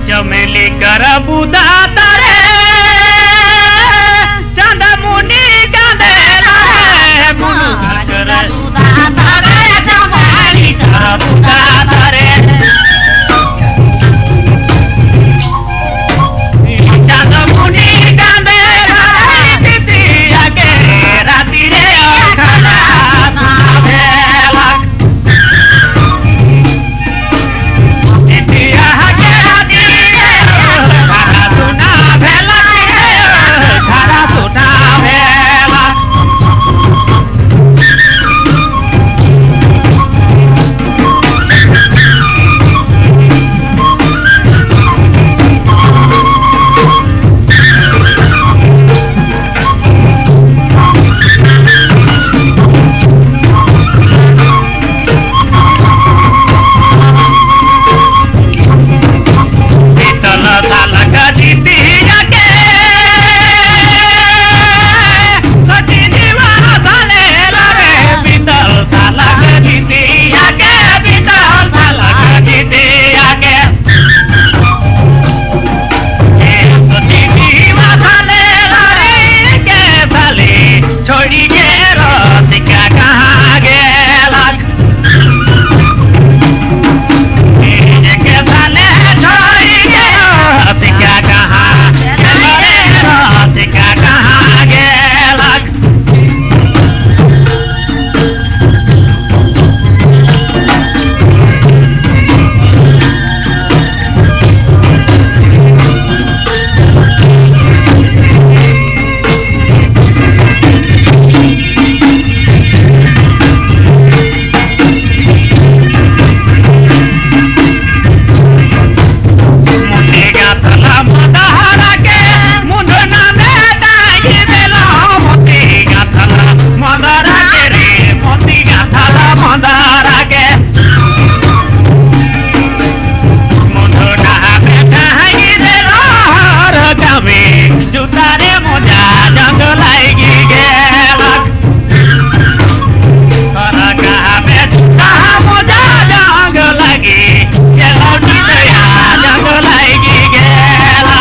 चमेली कर बुदा तारे चंदा मुनि कांदे रे मुनु कर बुदा तारे चमेली कर बुदा तारे चंदा मुनि कांदे रे दीदी आगे राती रे खाना ना भेला इंडिया आगे राती रे खाना सुना भेला खाना सुना भेला छोड़ी के रोतिका कहाँ गेला के साले छोड़ी के रोतिका कहाँ रोतिका कहाँ गेला जुतारे मोजा जंग लागी गेला करा कहा में कहा मोजा जंग लागी गेला दया जंग लागी गेला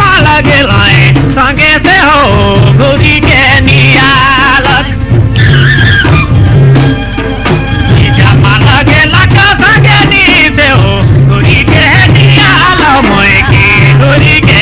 संगे से हो घुरी के नियालक जमा लगे लगा संगे नी से हो घुरी के नियाल मोए की घुरी के